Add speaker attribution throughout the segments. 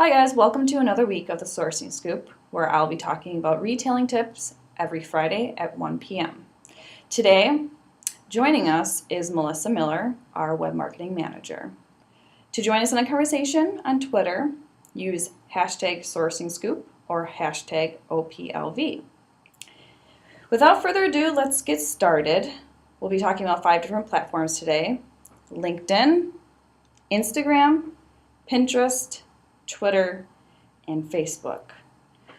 Speaker 1: Hi guys, welcome to another week of the Sourcing Scoop, where I'll be talking about retailing tips every Friday at 1 p.m. Today, joining us is Melissa Miller, our web marketing manager. To join us in a conversation on Twitter, use hashtag Sourcing Scoop or hashtag OPLV. Without further ado, let's get started. We'll be talking about 5 different platforms today: LinkedIn, Instagram, Pinterest, Twitter, and Facebook.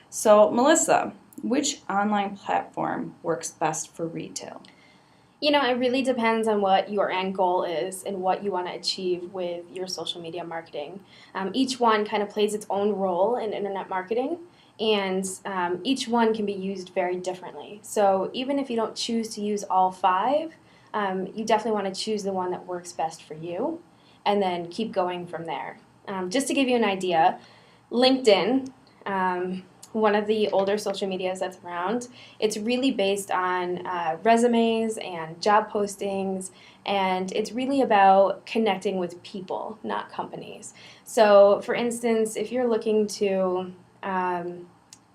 Speaker 1: So, Melissa, which online platform works best for retail?
Speaker 2: It really depends on what your end goal is and what you want to achieve with your social media marketing. Each one kind of plays its own role in internet marketing, and each one can be used very differently. So even if you don't choose to use all 5, you definitely want to choose the one that works best for you and then keep going from there. Just to give you an idea, LinkedIn, one of the older social medias that's around, it's really based on resumes and job postings, and it's really about connecting with people, not companies. So, for instance, if you're looking to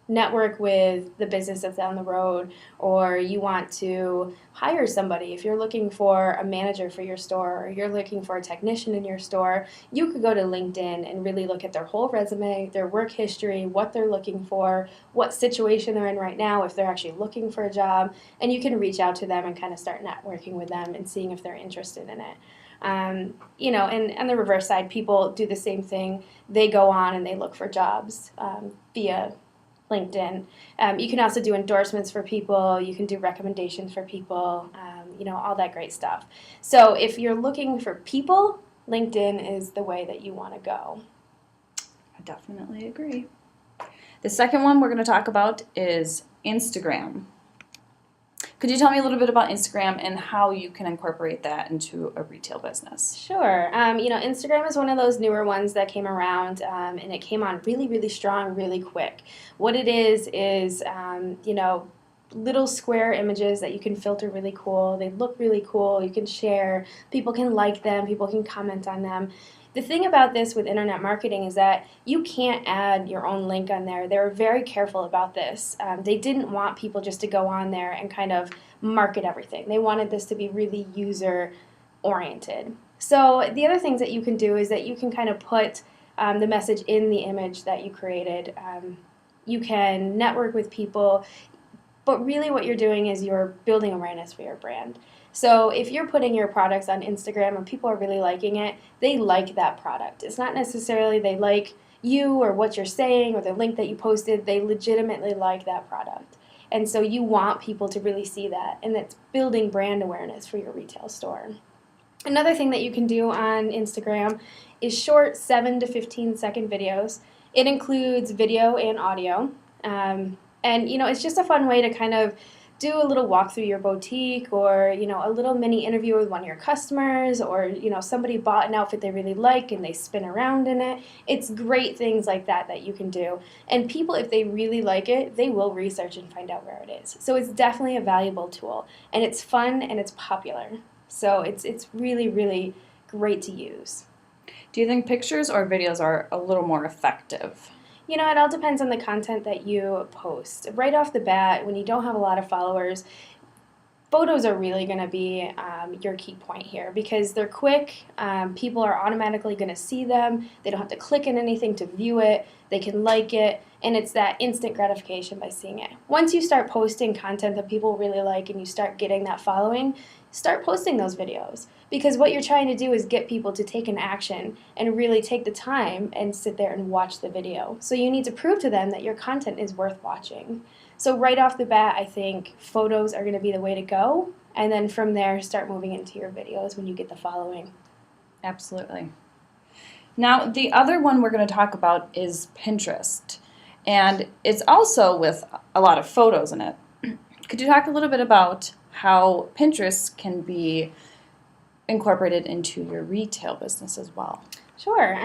Speaker 2: network with the business that's down the road, or you want to hire somebody, if you're looking for a manager for your store, or you're looking for a technician in your store, you could go to LinkedIn and really look at their whole resume, their work history, what they're looking for, what situation they're in right now, if they're actually looking for a job, and you can reach out to them and kind of start networking with them and seeing if they're interested in it. And on the reverse side, people do the same thing. They go on and they look for jobs via LinkedIn. You can also do endorsements for people. You can do recommendations for people, all that great stuff. So if you're looking for people, LinkedIn is the way that you want to go.
Speaker 1: I definitely agree. The second one we're going to talk about is Instagram. Could you tell me a little bit about Instagram and how you can incorporate that into a retail business?
Speaker 2: Sure. Instagram is one of those newer ones that came around, and it came on really, really strong, really quick. What it is, little square images that you can filter really cool. They look really cool. You can share. People can like them. People can comment on them. The thing about this with internet marketing is that you can't add your own link on there. They were very careful about this. They didn't want people just to go on there and kind of market everything. They wanted this to be really user-oriented. So the other things that you can do is that you can kind of put the message in the image that you created. You can network with people, but really what you're doing is you're building awareness for your brand. So if you're putting your products on Instagram and people are really liking it, they like that product. It's not necessarily they like you or what you're saying or the link that you posted. They legitimately like that product. And so you want people to really see that, and it's building brand awareness for your retail store. Another thing that you can do on Instagram is short 7 to 15 second videos. It includes video and audio. It's just a fun way to kind of do a little walk through your boutique, or a little mini interview with one of your customers, or somebody bought an outfit they really like and they spin around in it. It's great things like that you can do, and people, if they really like it, they will research and find out where it is. So it's definitely a valuable tool, and it's fun and it's popular, so it's really, really great to use.
Speaker 1: Do you think pictures or videos are a little more effective?
Speaker 2: It all depends on the content that you post. Right off the bat, when you don't have a lot of followers, photos are really going to be your key point here, because they're quick. People are automatically going to see them. They don't have to click on anything to view it. They can like it, and it's that instant gratification by seeing it. Once you start posting content that people really like and you start getting that following, start posting those videos, because what you're trying to do is get people to take an action and really take the time and sit there and watch the video. So you need to prove to them that your content is worth watching. So right off the bat, I think photos are going to be the way to go, and then from there start moving into your videos when you get the following.
Speaker 1: Absolutely. Now, the other one we're going to talk about is Pinterest, and it's also with a lot of photos in it. Could you talk a little bit about how Pinterest can be incorporated into your retail business as well?
Speaker 2: Sure.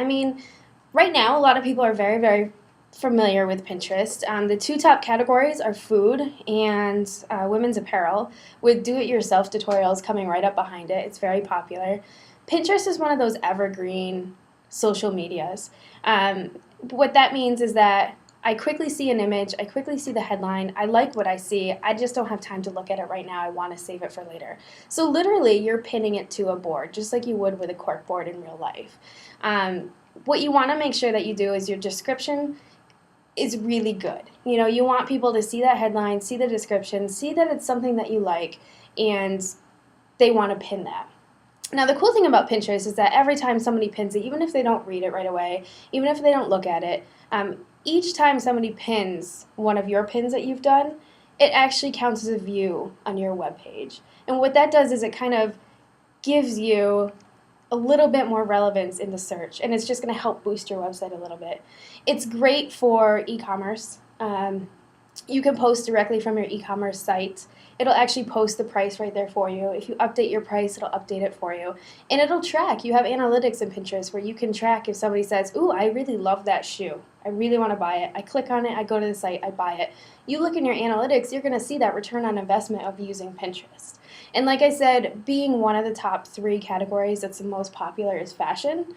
Speaker 2: Right now, a lot of people are very, very familiar with Pinterest. The 2 top categories are food and women's apparel, with do-it-yourself tutorials coming right up behind it. It's very popular. Pinterest is one of those evergreen social medias. what that means is that I quickly see an image, I quickly see the headline, I like what I see, I just don't have time to look at it right now, I want to save it for later. So literally, you're pinning it to a board, just like you would with a cork board in real life. What you want to make sure that you do is your description is really good. You want people to see that headline, see the description, see that it's something that you like, and they want to pin that. Now, the cool thing about Pinterest is that every time somebody pins it, even if they don't read it right away, even if they don't look at it, each time somebody pins one of your pins that you've done, it actually counts as a view on your webpage. And what that does is it kind of gives you a little bit more relevance in the search, and it's just going to help boost your website a little bit. It's great for e-commerce. You can post directly from your e-commerce site. It'll actually post the price right there for you. If you update your price, it'll update it for you. And it'll track. You have analytics in Pinterest where you can track if somebody says, ooh, I really love that shoe. I really want to buy it. I click on it, I go to the site, I buy it. You look in your analytics, you're going to see that return on investment of using Pinterest. And like I said, being one of the top 3 categories that's the most popular is fashion.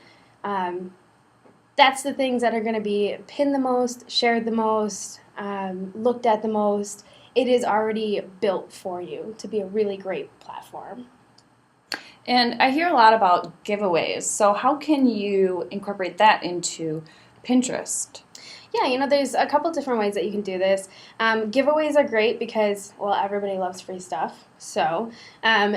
Speaker 2: That's the things that are going to be pinned the most, shared the most, looked at the most. It is already built for you to be a really great platform.
Speaker 1: And I hear a lot about giveaways. So how can you incorporate that into Pinterest?
Speaker 2: Yeah, there's a couple different ways that you can do this. Giveaways are great because, well, everybody loves free stuff. So,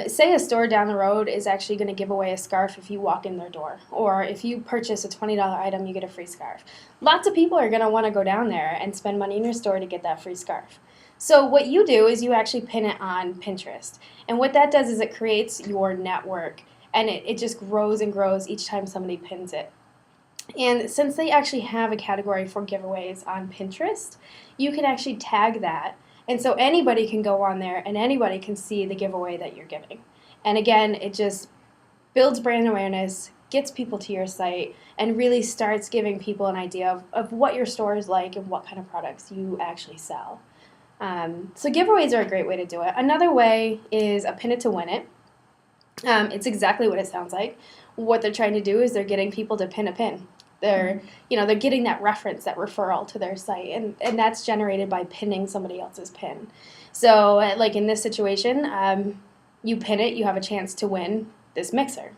Speaker 2: say a store down the road is actually going to give away a scarf if you walk in their door. Or if you purchase a $20 item, you get a free scarf. Lots of people are going to want to go down there and spend money in your store to get that free scarf. So what you do is you actually pin it on Pinterest. And what that does is it creates your network. And it just grows and grows each time somebody pins it. And since they actually have a category for giveaways on Pinterest, you can actually tag that. And so anybody can go on there and anybody can see the giveaway that you're giving. And again, it just builds brand awareness, gets people to your site, and really starts giving people an idea of what your store is like and what kind of products you actually sell. So giveaways are a great way to do it. Another way is a pin it to win it. It's exactly what it sounds like. What they're trying to do is they're getting people to pin a pin. They're getting that reference, that referral to their site, and that's generated by pinning somebody else's pin. So, like in this situation, you pin it, you have a chance to win this mixer.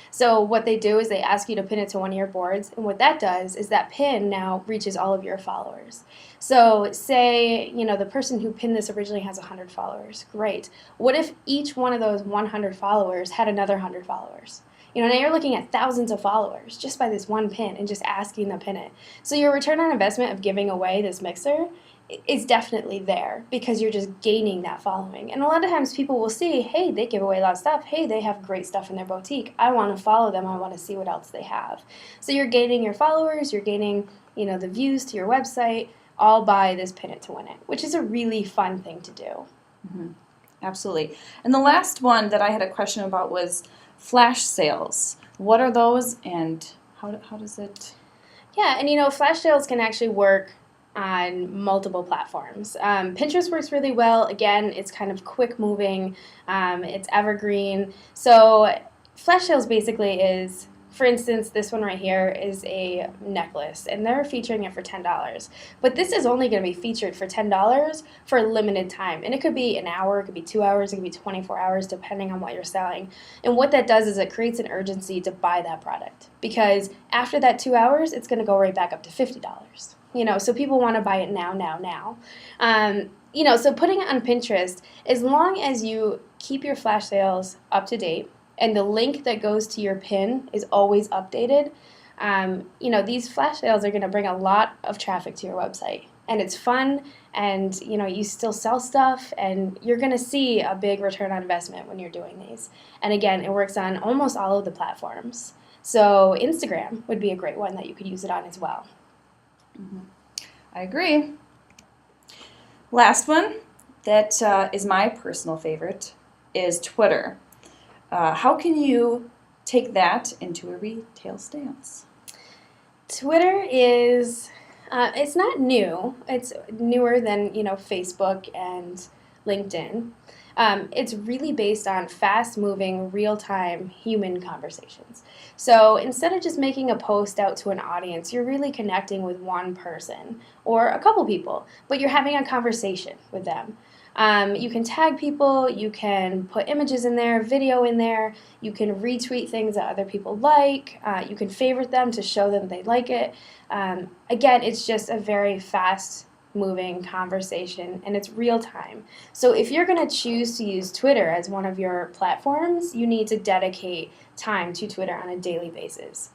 Speaker 2: So what they do is they ask you to pin it to one of your boards, and what that does is that pin now reaches all of your followers. So say, the person who pinned this originally has 100 followers. Great. What if each one of those 100 followers had another 100 followers? Now you're looking at thousands of followers just by this one pin and just asking to pin it. So your return on investment of giving away this mixer is definitely there because you're just gaining that following. And a lot of times people will see, hey, they give away a lot of stuff. Hey, they have great stuff in their boutique. I want to follow them. I want to see what else they have. So you're gaining your followers. You're gaining, the views to your website, all by this pin it to win it, which is a really fun thing to do.
Speaker 1: Mm-hmm. Absolutely. And the last one that I had a question about was flash sales. What are those and how does it?
Speaker 2: Yeah, and flash sales can actually work on multiple platforms. Pinterest works really well. Again, it's kind of quick moving. It's evergreen. So flash sales basically is, for instance, this one right here is a necklace, and they're featuring it for $10. But this is only going to be featured for $10 for a limited time. And it could be an hour, it could be 2 hours, it could be 24 hours, depending on what you're selling. And what that does is it creates an urgency to buy that product. Because after that 2 hours, it's going to go right back up to $50. So people want to buy it now. So putting it on Pinterest, as long as you keep your flash sales up to date, and the link that goes to your pin is always updated, these flash sales are going to bring a lot of traffic to your website. And it's fun, and, you still sell stuff, and you're going to see a big return on investment when you're doing these. And again, it works on almost all of the platforms. So Instagram would be a great one that you could use it on as well.
Speaker 1: Mm-hmm. I agree. Last one that is my personal favorite is Twitter. How can you take that into a retail stance?
Speaker 2: Twitter is, it's not new. It's newer than, Facebook and LinkedIn. It's really based on fast-moving, real-time human conversations. So instead of just making a post out to an audience, you're really connecting with one person or a couple people, but you're having a conversation with them. You can tag people, you can put images in there, video in there, you can retweet things that other people like, you can favorite them to show them they like it. Again, it's just a very fast-moving conversation, and it's real time. So if you're going to choose to use Twitter as one of your platforms, you need to dedicate time to Twitter on a daily basis.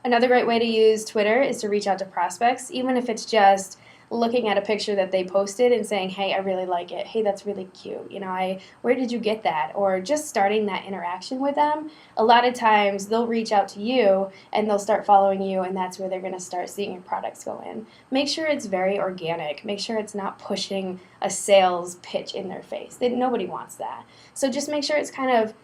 Speaker 2: Another great way to use Twitter is to reach out to prospects, even if it's just looking at a picture that they posted and saying, hey, I really like it. Hey, that's really cute. Where did you get that? Or just starting that interaction with them. A lot of times they'll reach out to you and they'll start following you, and that's where they're going to start seeing your products go in. Make sure it's very organic. Make sure it's not pushing a sales pitch in their face. Nobody wants that. So just make sure it's kind of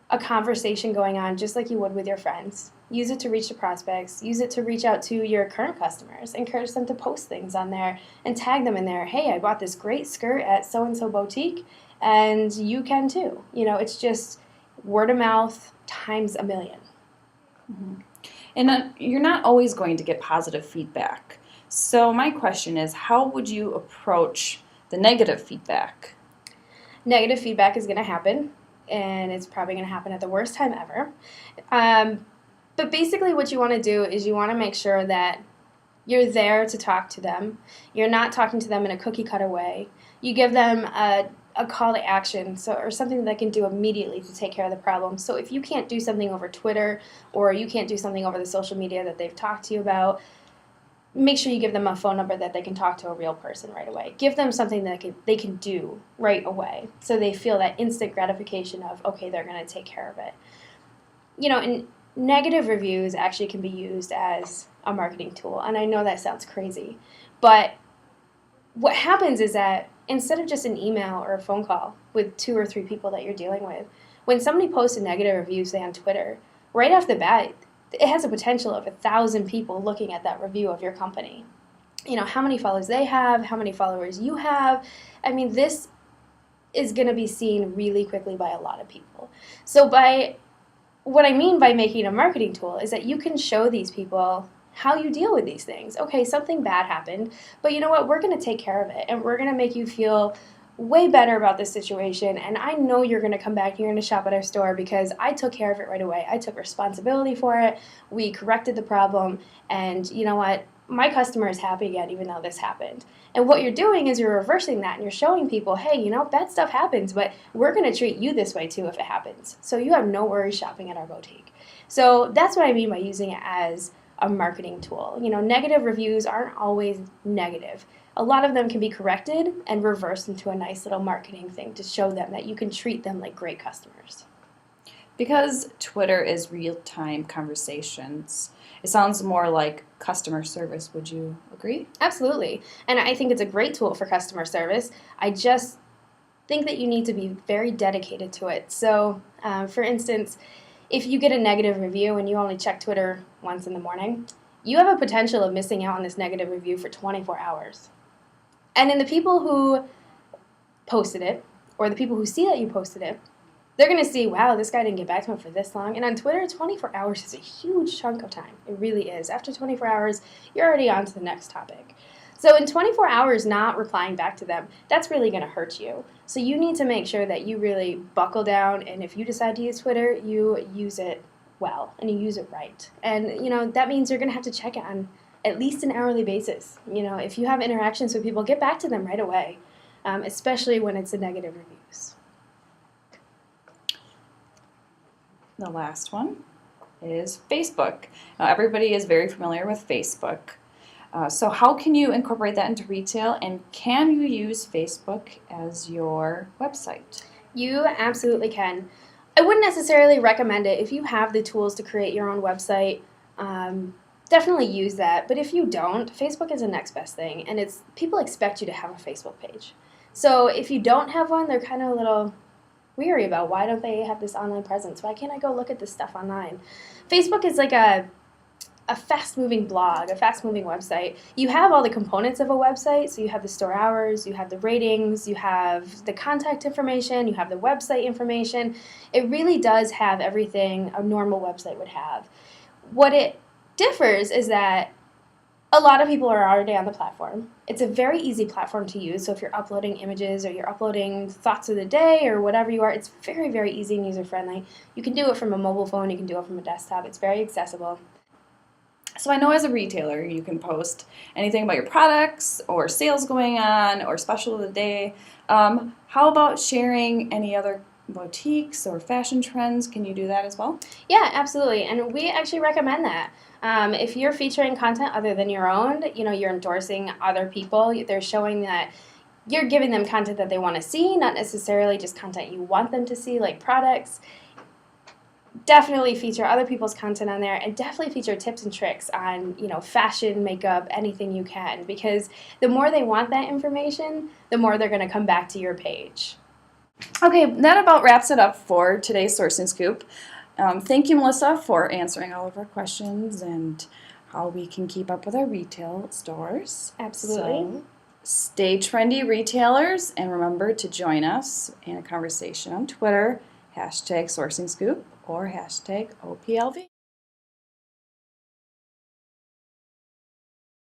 Speaker 2: a conversation going on just like you would with your friends. Use it to reach the prospects. Use it to reach out to your current customers. Encourage them to post things on there and tag them in there. Hey, I bought this great skirt at so-and-so boutique, and you can too. It's just word of mouth times a million.
Speaker 1: Mm-hmm. And you're not always going to get positive feedback. So my question is, how would you approach the negative feedback?
Speaker 2: Negative feedback is going to happen, and it's probably going to happen at the worst time ever. But basically what you want to do is you want to make sure that you're there to talk to them. You're not talking to them in a cookie-cutter way. You give them a call to action, or something that they can do immediately to take care of the problem. So if you can't do something over Twitter, or you can't do something over the social media that they've talked to you about, make sure you give them a phone number that they can talk to a real person right away. Give them something that they can do right away, so they feel that instant gratification of, okay, they're going to take care of it. And negative reviews actually can be used as a marketing tool, and I know that sounds crazy, but what happens is that instead of just an email or a phone call with 2 or 3 people that you're dealing with, when somebody posts a negative review, say on Twitter, right off the bat, it has a potential of 1,000 people looking at that review of your company. How many followers they have, how many followers you have. I mean, this is going to be seen really quickly by a lot of people. So what I mean by making a marketing tool is that you can show these people how you deal with these things. Okay, something bad happened, but you know what? We're going to take care of it, and we're going to make you feel way better about this situation, and I know you're going to come back, you're going to shop at our store because I took care of it right away. I took responsibility for it. We corrected the problem, and you know what? My customer is happy again, even though this happened. And what you're doing is you're reversing that, and you're showing people, hey, bad stuff happens, but we're going to treat you this way too if it happens. So you have no worries shopping at our boutique. So that's what I mean by using it as a marketing tool. Negative reviews aren't always negative. A lot of them can be corrected and reversed into a nice little marketing thing to show them that you can treat them like great customers.
Speaker 1: Because Twitter is real-time conversations, it sounds more like customer service. Would you agree?
Speaker 2: Absolutely. And I think it's a great tool for customer service. I just think that you need to be very dedicated to it. So, for instance, if you get a negative review and you only check Twitter once in the morning, you have a potential of missing out on this negative review for 24 hours. And then the people who posted it, or the people who see that you posted it, they're going to see, wow, this guy didn't get back to him for this long. And on Twitter, 24 hours is a huge chunk of time. It really is. After 24 hours, you're already on to the next topic. So in 24 hours not replying back to them, that's really going to hurt you. So you need to make sure that you really buckle down, and if you decide to use Twitter, you use it well, and you use it right. And, that means you're going to have to check it on at least an hourly basis. If you have interactions with people, get back to them right away, especially when it's the negative reviews.
Speaker 1: The last one is Facebook. Now, everybody is very familiar with Facebook. So how can you incorporate that into retail, and can you use Facebook as your website?
Speaker 2: You absolutely can. I wouldn't necessarily recommend it. If you have the tools to create your own website, definitely use that. But if you don't, Facebook is the next best thing, and people expect you to have a Facebook page. So if you don't have one, they're kind of a little weary about, why don't they have this online presence? Why can't I go look at this stuff online? Facebook is like a fast-moving blog, a fast-moving website, you have all the components of a website. So you have the store hours, you have the ratings, you have the contact information, you have the website information. It really does have everything a normal website would have. What it differs is that a lot of people are already on the platform. It's a very easy platform to use. So if you're uploading images or you're uploading thoughts of the day or whatever you are, it's very, very easy and user-friendly. You can do it from a mobile phone. You can do it from a desktop. It's very accessible.
Speaker 1: So I know as a retailer, you can post anything about your products or sales going on or special of the day. How about sharing any other boutiques or fashion trends? Can you do that as well?
Speaker 2: Yeah, absolutely. And we actually recommend that. If you're featuring content other than your own, you're endorsing other people. They're showing that you're giving them content that they want to see, not necessarily just content you want them to see, like products. Definitely feature other people's content on there, and definitely feature tips and tricks on, fashion, makeup, anything you can, because the more they want that information, the more they're going to come back to your page.
Speaker 1: Okay, that about wraps it up for today's Sourcing Scoop. Thank you, Melissa, for answering all of our questions and how we can keep up with our retail stores.
Speaker 2: Absolutely.
Speaker 1: So, stay trendy, retailers, and remember to join us in a conversation on Twitter, #SourcingScoop or #OPLV.